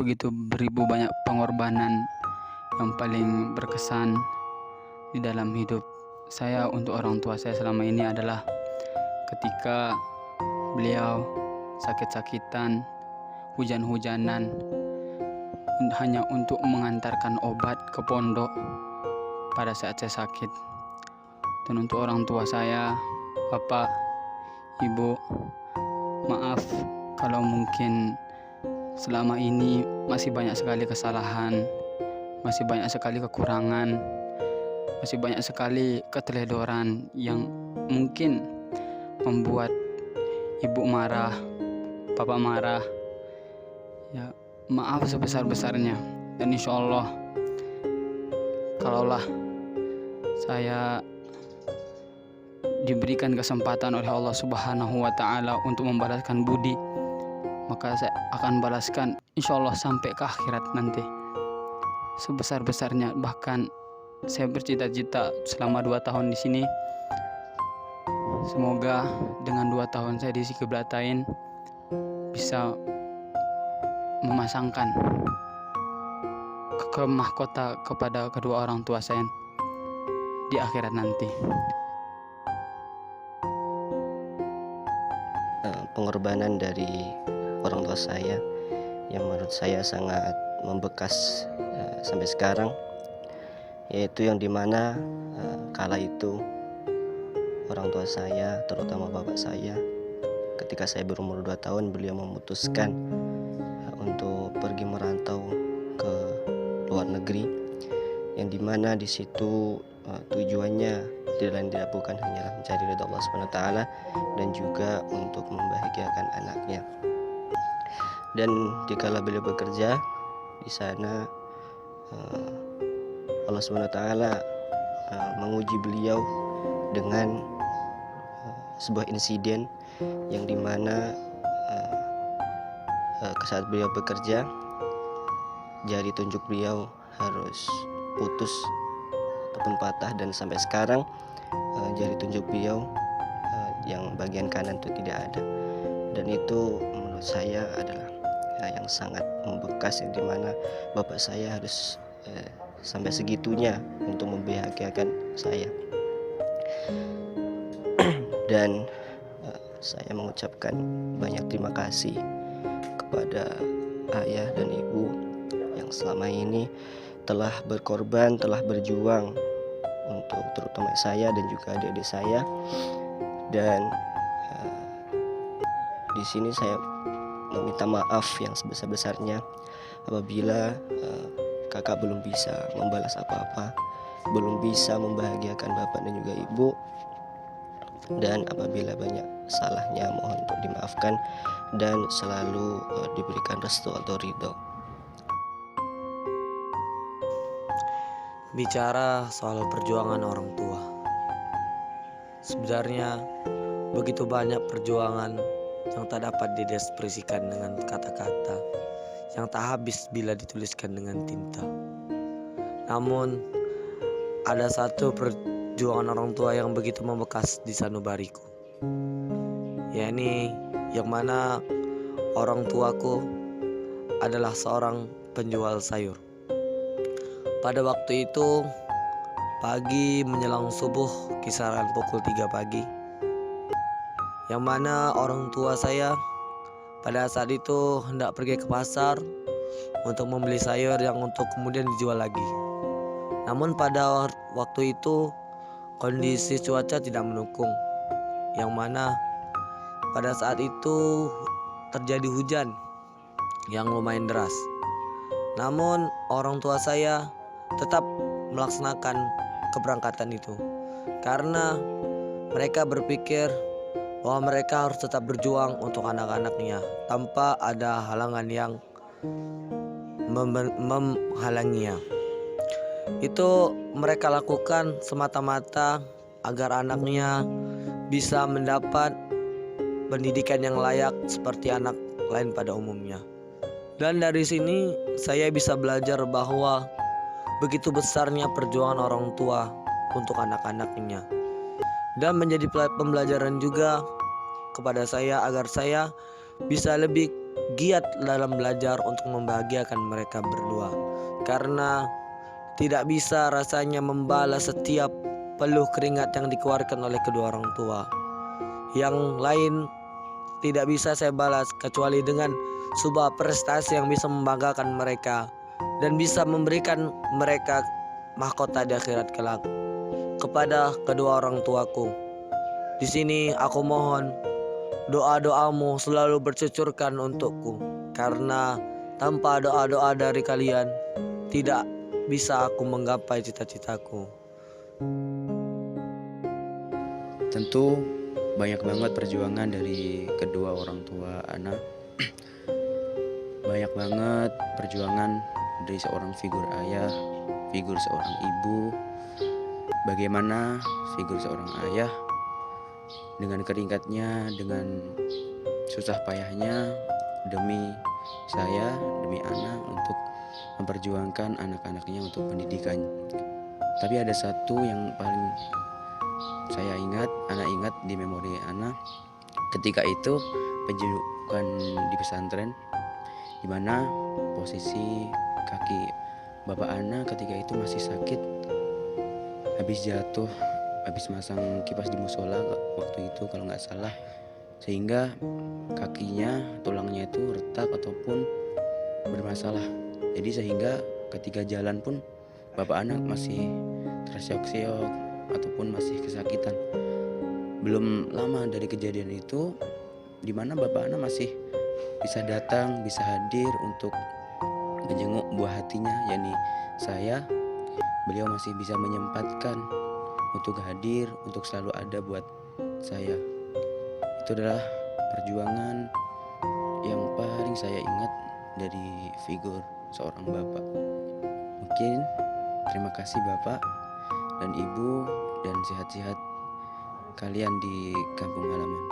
begitu beribu banyak pengorbanan yang paling berkesan di dalam hidup saya untuk orang tua saya selama ini adalah ketika beliau sakit-sakitan, hujan-hujanan, hanya untuk mengantarkan obat ke pondok pada saat saya sakit. Dan untuk orang tua saya, bapak, ibu, maaf kalau mungkin selama ini masih banyak sekali kesalahan, masih banyak sekali kekurangan, masih banyak sekali keteledoran yang mungkin membuat ibu marah, bapak marah. Ya, maaf sebesar-besarnya. Dan insya Allah, kalaulah saya diberikan kesempatan oleh Allah Subhanahu wa Ta'ala untuk membalaskan budi, maka saya akan balaskan insya Allah sampai ke akhirat nanti sebesar-besarnya. Bahkan saya bercita-cita selama 2 tahun di sini, semoga dengan 2 tahun saya di Kiblatain bisa memasangkan ke mahkota kepada kedua orang tua saya di akhirat nanti. Pengorbanan dari orang tua saya yang menurut saya sangat membekas sampai sekarang, yaitu yang dimana kala itu orang tua saya, terutama bapak saya, ketika saya berumur 2 tahun, beliau memutuskan untuk pergi merantau ke luar negeri, yang dimana di situ tujuannya tidak lain tidak bukan hanyalah mencari ridha Allah SWT dan juga untuk membahagiakan anaknya. Dan dikala beliau bekerja di sana, Allah SWT menguji beliau dengan sebuah insiden yang dimana saat beliau bekerja, jari tunjuk beliau harus putus ataupun patah, dan sampai sekarang jari tunjuk beliau yang bagian kanan itu tidak ada. Dan itu menurut saya adalah yang sangat membekas, yang dimana bapak saya harus sampai segitunya untuk membahagiakan saya. Dan saya mengucapkan banyak terima kasih kepada ayah dan ibu yang selama ini telah berkorban, telah berjuang untuk terutama saya dan juga adik-adik saya. Dan di sini saya meminta maaf yang sebesar-besarnya apabila kakak belum bisa membalas apa-apa, belum bisa membahagiakan bapak dan juga ibu. Dan apabila banyak salahnya, mohon untuk dimaafkan dan selalu diberikan restu atau ridho. Bicara soal perjuangan orang tua, sebenarnya begitu banyak perjuangan yang tak dapat dideskripsikan dengan kata-kata, yang tak habis bila dituliskan dengan tinta. Namun ada satu perjuangan orang tua yang begitu membekas di sanubariku, yakni yang mana orang tuaku adalah seorang penjual sayur. Pada waktu itu pagi menjelang subuh, kisaran pukul 3 pagi, yang mana orang tua saya pada saat itu hendak pergi ke pasar untuk membeli sayur yang untuk kemudian dijual lagi. Namun pada waktu itu kondisi cuaca tidak mendukung, yang mana pada saat itu terjadi hujan yang lumayan deras. Namun orang tua saya tetap melaksanakan keberangkatan itu karena mereka berpikir bahwa mereka harus tetap berjuang untuk anak-anaknya tanpa ada halangan yang menghalanginya. Itu mereka lakukan semata-mata agar anaknya bisa mendapat pendidikan yang layak seperti anak lain pada umumnya. Dan dari sini saya bisa belajar bahwa begitu besarnya perjuangan orang tua untuk anak-anaknya, dan menjadi pembelajaran juga kepada saya agar saya bisa lebih giat dalam belajar untuk membahagiakan mereka berdua. Karena tidak bisa rasanya membalas setiap peluh keringat yang dikeluarkan oleh kedua orang tua. Yang lain tidak bisa saya balas kecuali dengan sebuah prestasi yang bisa membanggakan mereka dan bisa memberikan mereka mahkota di akhirat kelak. Kepada kedua orang tuaku, di sini aku mohon doa-doamu selalu bercucurkan untukku, karena tanpa doa-doa dari kalian tidak bisa aku menggapai cita-citaku. Tentu banyak banget perjuangan dari kedua orang tua Ana. Banyak banget perjuangan dari seorang figur ayah, figur seorang ibu. Bagaimana figur seorang ayah dengan keringatnya, dengan susah payahnya demi saya, demi Ana untuk memperjuangkan anak-anaknya untuk pendidikan. Tapi ada satu yang paling saya ingat, Ana ingat di memori Ana ketika itu penjudukan di pesantren, di mana posisi kaki bapak Ana ketika itu masih sakit, habis jatuh, habis masang kipas di musola waktu itu kalau nggak salah, sehingga kakinya, tulangnya itu retak ataupun bermasalah. Jadi sehingga ketika jalan pun bapak anak masih terseok-seok ataupun masih kesakitan. Belum lama dari kejadian itu, di mana bapak anak masih bisa datang, bisa hadir untuk menjenguk buah hatinya, yakni saya. Beliau masih bisa menyempatkan untuk hadir, untuk selalu ada buat saya. Itu adalah perjuangan yang paling saya ingat dari figur seorang bapak. Mungkin terima kasih bapak dan ibu, dan sehat-sehat kalian di kampung halaman.